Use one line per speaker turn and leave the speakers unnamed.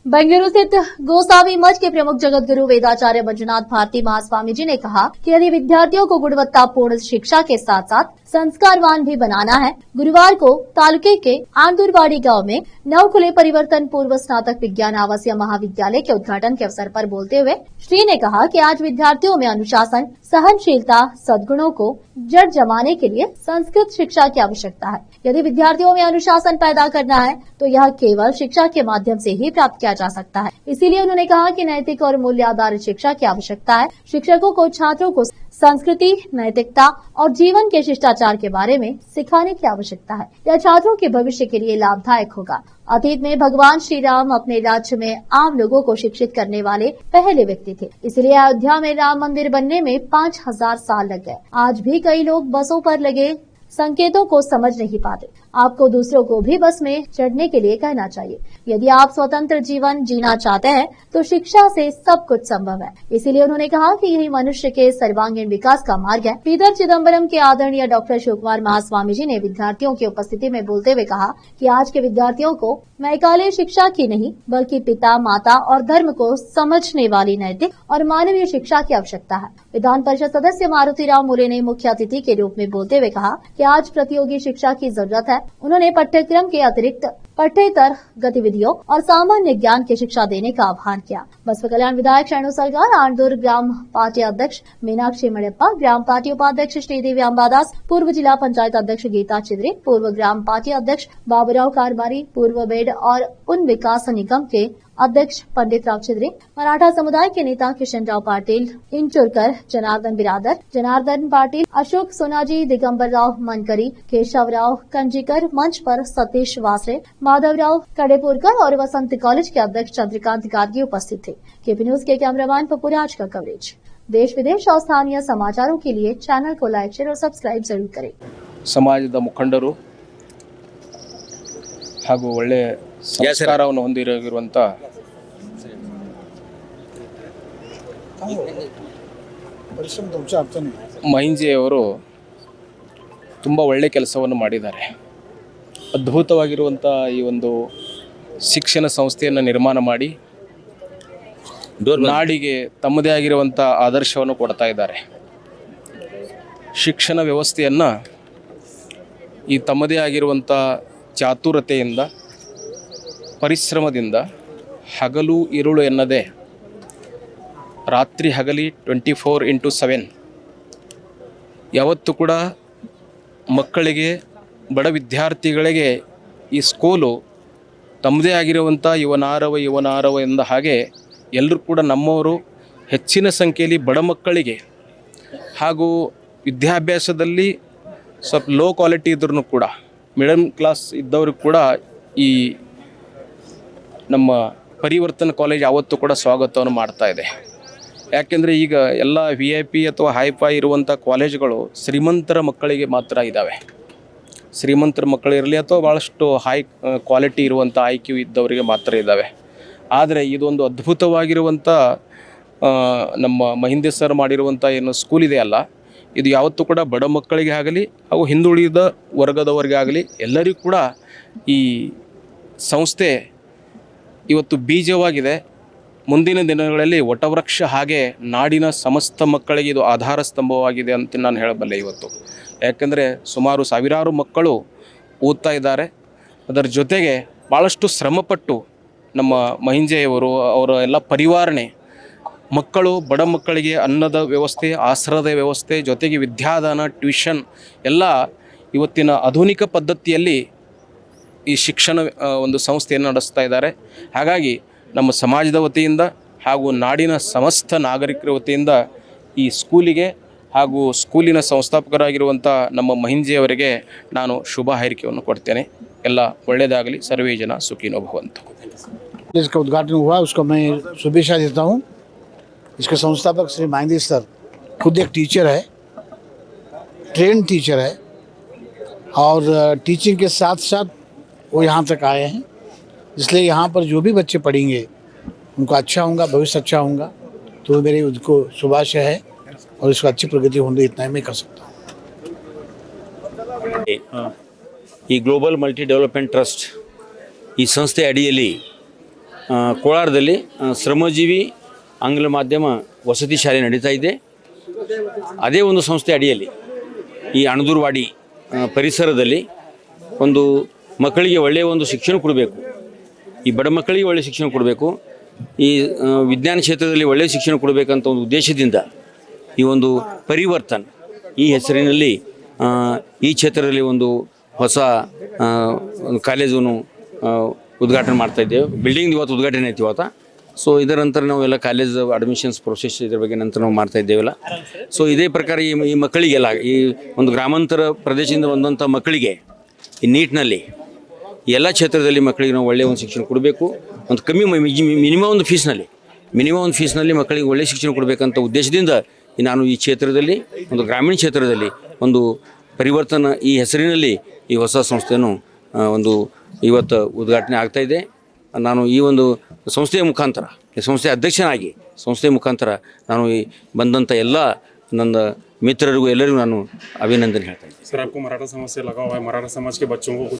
बेंगलुरु स्थित गोसावी मठ के प्रमुख जगत गुरु वेदाचार्य मंजुनाथ भारती महास्वामी जी ने कहा कि यदि विद्यार्थियों को गुणवत्तापूर्ण शिक्षा के साथ साथ संस्कारवान भी बनाना है। गुरुवार को तालुके के आंदुरवाड़ी गांव में नव खुले परिवर्तन पूर्व स्नातक विज्ञान आवासीय महाविद्यालय के उद्घाटन के अवसर पर बोलते हुए श्री ने कहा कि आज विद्यार्थियों में अनुशासन, सहनशीलता, सद्गुणों को जड़ जमाने के लिए संस्कृत शिक्षा की आवश्यकता है। यदि विद्यार्थियों में अनुशासन पैदा करना है तो यह केवल शिक्षा के माध्यम से ही प्राप्त किया जा सकता है। इसीलिए उन्होंने कहा कि नैतिक और मूल्य आधारित शिक्षा की आवश्यकता है। शिक्षकों को छात्रों को संस्कृति, नैतिकता और जीवन के शिष्टाचार के बारे में सिखाने की आवश्यकता है। यह छात्रों के भविष्य के लिए लाभदायक होगा। अतीत में भगवान श्री राम अपने राज्य में आम लोगों को शिक्षित करने वाले पहले व्यक्ति थे। इसलिए अयोध्या में राम मंदिर बनने में 5000 साल लग गए। आज भी कई लोग बसों पर लगे संकेतों को समझ नहीं पाते। आपको दूसरों को भी बस में चढ़ने के लिए कहना चाहिए। यदि आप स्वतंत्र जीवन जीना चाहते हैं तो शिक्षा से सब कुछ संभव है। इसीलिए उन्होंने कहा कि यही मनुष्य के सर्वांगीण विकास का मार्ग है। श्रीधर चिदम्बरम के आदरणीय डॉक्टर शिवकुमार महास्वामी जी ने विद्यार्थियों की उपस्थिति में बोलते हुए कहा कि आज के विद्यार्थियों को मैकाले शिक्षा की नहीं बल्कि पिता, माता और धर्म को समझने वाली नैतिक और मानवीय शिक्षा की आवश्यकता है। विधान परिषद सदस्य मारुति राव मूले ने मुख्य अतिथि के रूप में बोलते हुए कहा कि आज प्रतियोगी शिक्षा की जरूरत है। उन्होंने पाठ्यक्रम के अतिरिक्त पठ्येतर गतिविधियों और सामान्य ज्ञान की शिक्षा देने का आह्वान किया। बसपा कल्याण विधायक शरणु सलगार, आंदूर ग्राम पार्टी अध्यक्ष मीनाक्षी मड़प्पा, ग्राम पार्टी उपाध्यक्ष श्रीदेवी अंबादास, पूर्व जिला पंचायत अध्यक्ष गीता चिद्री, पूर्व ग्राम पार्टी अध्यक्ष बाबूराव कारबारी, पूर्व बेड और उन विकास निगम के अध्यक्ष पंडित राव चिद्री, मराठा समुदाय के नेता किशन राव पाटिल इंचुरकर, जनार्दन बिरादर, जनार्दन पाटिल, अशोक सोनाजी, दिगंबर राव मनकरी, केशव राव कंजीकर, मंच पर सतीश वासरे, माधव राव कडेपुरकर और वसंत कॉलेज के अध्यक्ष चंद्रकांत गार्गी उपस्थित थे। केपी न्यूज के कैमरामैन पपुराज का कवरेज। देश विदेश और स्थानीय समाचारों के लिए चैनल को लाइक, शेयर और सब्सक्राइब जरूर करें।
समाजದ ಮುಖಂಡರು ಹಾಗೂ ಒಳ್ಳೆ ಸಂಸ್ಕಾರವನ್ನು ಹೊಂದಿರುವಂತ ಮಹಿಂಜಿಯವರು ತುಂಬ ಒಳ್ಳೆ ಕೆಲಸವನ್ನು ಮಾಡಿದ್ದಾರೆ. ಅದ್ಭುತವಾಗಿರುವಂಥ ಈ ಒಂದು ಶಿಕ್ಷಣ ಸಂಸ್ಥೆಯನ್ನು ನಿರ್ಮಾಣ ಮಾಡಿ ನಾಡಿಗೆ ತಮ್ಮದೇ ಆಗಿರುವಂಥ ಆದರ್ಶವನ್ನು ಕೊಡ್ತಾ ಇದ್ದಾರೆ. ಶಿಕ್ಷಣ ವ್ಯವಸ್ಥೆಯನ್ನು ಈ ತಮ್ಮದೇ ಆಗಿರುವಂಥ ಚಾತುರತೆಯಿಂದ, ಪರಿಶ್ರಮದಿಂದ, ಹಗಲು ಇರುಳು ಎನ್ನದೇ ರಾತ್ರಿ ಹಗಲಿ 24x7 ಯಾವತ್ತೂ ಕೂಡ ಮಕ್ಕಳಿಗೆ, ಬಡ ವಿದ್ಯಾರ್ಥಿಗಳಿಗೆ ಈ ಸ್ಕೂಲು ತಮ್ಮದೇ ಆಗಿರುವಂಥ ಯುವನಾರವ ಎಂದ ಹಾಗೆ ಎಲ್ಲರೂ ಕೂಡ ನಮ್ಮವರು ಹೆಚ್ಚಿನ ಸಂಖ್ಯೆಯಲ್ಲಿ ಬಡ ಮಕ್ಕಳಿಗೆ ಹಾಗೂ ವಿದ್ಯಾಭ್ಯಾಸದಲ್ಲಿ ಸ್ವಲ್ಪ ಲೋ ಕ್ವಾಲಿಟಿ ಇದ್ರೂ ಕೂಡ ಮಿಡಲ್ ಕ್ಲಾಸ್ ಇದ್ದವ್ರಿಗೆ ಕೂಡ ಈ ನಮ್ಮ ಪರಿವರ್ತನ ಕಾಲೇಜ್ ಯಾವತ್ತೂ ಕೂಡ ಸ್ವಾಗತವನ್ನು ಮಾಡ್ತಾ ಇದೆ. ಯಾಕೆಂದರೆ ಈಗ ಎಲ್ಲ VIP ಅಥವಾ ಹೈಫೈ ಇರುವಂಥ ಕಾಲೇಜುಗಳು ಶ್ರೀಮಂತರ ಮಕ್ಕಳಿಗೆ ಮಾತ್ರ ಇದ್ದಾವೆ. ಶ್ರೀಮಂತರ ಮಕ್ಕಳಿರಲಿ ಅಥವಾ ಭಾಳಷ್ಟು ಹೈ ಕ್ವಾಲಿಟಿ ಇರುವಂಥ IQ ಇದ್ದವರಿಗೆ ಮಾತ್ರ ಇದ್ದಾವೆ. ಆದರೆ ಇದೊಂದು ಅದ್ಭುತವಾಗಿರುವಂಥ ನಮ್ಮ ಮಹಿಂದೆ ಸರ್ ಮಾಡಿರುವಂಥ ಏನು ಸ್ಕೂಲ್ ಇದೆಯಲ್ಲ, ಇದು ಯಾವತ್ತೂ ಕೂಡ ಬಡ ಮಕ್ಕಳಿಗೆ ಆಗಲಿ ಹಾಗೂ ಹಿಂದುಳಿದ ವರ್ಗದವರಿಗೆ ಆಗಲಿ ಎಲ್ಲರಿಗೂ ಕೂಡ ಈ ಸಂಸ್ಥೆ ಇವತ್ತು ಬೀಜವಾಗಿದೆ. ಮುಂದಿನ ದಿನಗಳಲ್ಲಿ ವಟವೃಕ್ಷ ಹಾಗೆ ನಾಡಿನ ಸಮಸ್ತ ಮಕ್ಕಳಿಗೆ ಇದು ಆಧಾರ ಸ್ತಂಭವಾಗಿದೆ ಅಂತ ನಾನು ಹೇಳಬಲ್ಲೆ ಇವತ್ತು. ಯಾಕೆಂದರೆ ಸುಮಾರು ಸಾವಿರಾರು ಮಕ್ಕಳು ಓದ್ತಾ ಇದ್ದಾರೆ. ಅದರ ಜೊತೆಗೆ ಭಾಳಷ್ಟು ಶ್ರಮಪಟ್ಟು ನಮ್ಮ ಮಹಿಂಜೆಯವರು ಅವರ ಎಲ್ಲ ಪರಿವಾರಣೆ ಮಕ್ಕಳು, ಬಡ ಮಕ್ಕಳಿಗೆ ಅನ್ನದ ವ್ಯವಸ್ಥೆ, ಆಸರದ ವ್ಯವಸ್ಥೆ, ಜೊತೆಗೆ ವಿದ್ಯಾದಾನ, ಟ್ಯೂಷನ್ ಎಲ್ಲ ಇವತ್ತಿನ ಆಧುನಿಕ ಪದ್ಧತಿಯಲ್ಲಿ ಈ ಶಿಕ್ಷಣ ಒಂದು ಸಂಸ್ಥೆಯನ್ನು ನಡೆಸ್ತಾ ಇದ್ದಾರೆ. ಹಾಗಾಗಿ ನಮ್ಮ ಸಮಾಜದ ವತಿಯಿಂದ ಹಾಗೂ ನಾಡಿನ ಸಮಸ್ತ ನಾಗರಿಕರ ವತಿಯಿಂದ ಈ ಸ್ಕೂಲಿಗೆ ಹಾಗೂ ಸ್ಕೂಲಿನ ಸಂಸ್ಥಾಪಕರಾಗಿರುವಂಥ ನಮ್ಮ ಮಹಿಂಜೆಯವರಿಗೆ ನಾನು ಶುಭ ಹಾರೈಕೆಯನ್ನು ಕೊಡ್ತೇನೆ. ಎಲ್ಲ ಒಳ್ಳೆಯದಾಗಲಿ. ಸರ್ವೇ ಜನ ಸುಖಿನೋ ಭವಂತು.
इसका उद्घाटन हुआ, उसको मैं शुभेच्छा देता हूँ। इसके संस्थापक श्री महिंदी सर खुद एक टीचर है, ट्रेन टीचर है और टीचिंग के साथ साथ वो यहाँ तक आए हैं। इसलिए यहाँ पर जो भी बच्चे पढ़ेंगे उनको अच्छा होगा, भविष्य अच्छा होगा। तो मेरे उनको शुभाशय है और इसको अच्छी प्रगति होने इतना ही मैं कर सकता हूँ।
ಈ ಗ್ಲೋಬಲ್ ಮಲ್ಟಿ ಡೆವಲಪ್ಮೆಂಟ್ ಟ್ರಸ್ಟ್ ಈ ಸಂಸ್ಥೆ ಅಡಿಯಲ್ಲಿ ಕೋಲಾರದಲ್ಲಿ ಶ್ರಮಜೀವಿ ಆಂಗ್ಲ ಮಾಧ್ಯಮ ವಸತಿ ಶಾಲೆ ನಡೀತಾ ಇದೆ. ಅದೇ ಒಂದು ಸಂಸ್ಥೆ ಅಡಿಯಲ್ಲಿ ಈ ಅಣದೂರುವಾಡಿ ಪರಿಸರದಲ್ಲಿ ಒಂದು ಮಕ್ಕಳಿಗೆ ಒಳ್ಳೆಯ ಒಂದು ಶಿಕ್ಷಣ ಕೊಡಬೇಕು. ಈ ಬಡ ಮಕ್ಕಳಿಗೆ ಒಳ್ಳೆಯ ಶಿಕ್ಷಣ ಕೊಡಬೇಕು, ಈ ವಿಜ್ಞಾನ ಕ್ಷೇತ್ರದಲ್ಲಿ ಒಳ್ಳೆಯ ಶಿಕ್ಷಣ ಕೊಡಬೇಕಂತ ಒಂದು ಉದ್ದೇಶದಿಂದ ಈ ಒಂದು ಪರಿವರ್ತನ್ ಈ ಹೆಸರಿನಲ್ಲಿ ಈ ಕ್ಷೇತ್ರದಲ್ಲಿ ಒಂದು ಹೊಸ ಒಂದು ಕಾಲೇಜನ್ನು ಉದ್ಘಾಟನೆ ಮಾಡ್ತಾಯಿದ್ದೇವೆ. ಬಿಲ್ಡಿಂಗ್ ಇವತ್ತು ಉದ್ಘಾಟನೆ ಆಯ್ತು ಇವತ್ತು. ಸೊ ಇದರ ನಂತರ ನಾವೆಲ್ಲ ಕಾಲೇಜ್ ಅಡ್ಮಿಷನ್ಸ್ ಪ್ರೊಸೆಸ್ ಇದ್ರ ಬಗ್ಗೆ ನಂತರ ನಾವು ಮಾಡ್ತಾಯಿದ್ದೇವಲ್ಲ. ಸೊ ಇದೇ ಪ್ರಕಾರ ಈ ಮಕ್ಕಳಿಗೆಲ್ಲ ಈ ಒಂದು ಗ್ರಾಮಾಂತರ ಪ್ರದೇಶದಿಂದ ಬಂದಂಥ ಮಕ್ಕಳಿಗೆ ಈ ನೀಟ್ನಲ್ಲಿ ಎಲ್ಲ ಕ್ಷೇತ್ರದಲ್ಲಿ ಮಕ್ಕಳಿಗೆ ನಾವು ಒಳ್ಳೆಯ ಒಂದು ಶಿಕ್ಷಣ ಕೊಡಬೇಕು. ಒಂದು ಕಮ್ಮಿ ಮಿನಿಮಮ್ ಒಂದು ಫೀಸ್ನಲ್ಲಿ ಮಕ್ಕಳಿಗೆ ಒಳ್ಳೆಯ ಶಿಕ್ಷಣ ಕೊಡಬೇಕಂತ ಉದ್ದೇಶದಿಂದ ನಾನು ಈ ಕ್ಷೇತ್ರದಲ್ಲಿ ಒಂದು ಗ್ರಾಮೀಣ ಕ್ಷೇತ್ರದಲ್ಲಿ ಒಂದು ಪರಿವರ್ತನ ಈ ಹೆಸರಿನಲ್ಲಿ ಈ ಹೊಸ ಸಂಸ್ಥೆಯನ್ನು ಒಂದು ಇವತ್ತು ಉದ್ಘಾಟನೆ ಆಗ್ತಾಯಿದೆ. ನಾನು ಈ ಒಂದು ಸಂಸ್ಥೆಯ ಮುಖಾಂತರ ಈ ಸಂಸ್ಥೆಯ ಅಧ್ಯಕ್ಷನಾಗಿ ಸಂಸ್ಥೆಯ ಮುಖಾಂತರ ನಾನು ಈ ಬಂದಂಥ ಎಲ್ಲ ನನ್ನ मित्रों को ಎಲ್ಲರಿಗೂ ನಾನು ಅಭಿನಂದನೆ ಹೇಳ್ತಾ ಇದ್ದೀನಿ.
सर आपको मराठा समाज से लगाव है, मराठा समाज के बच्चों को कुछ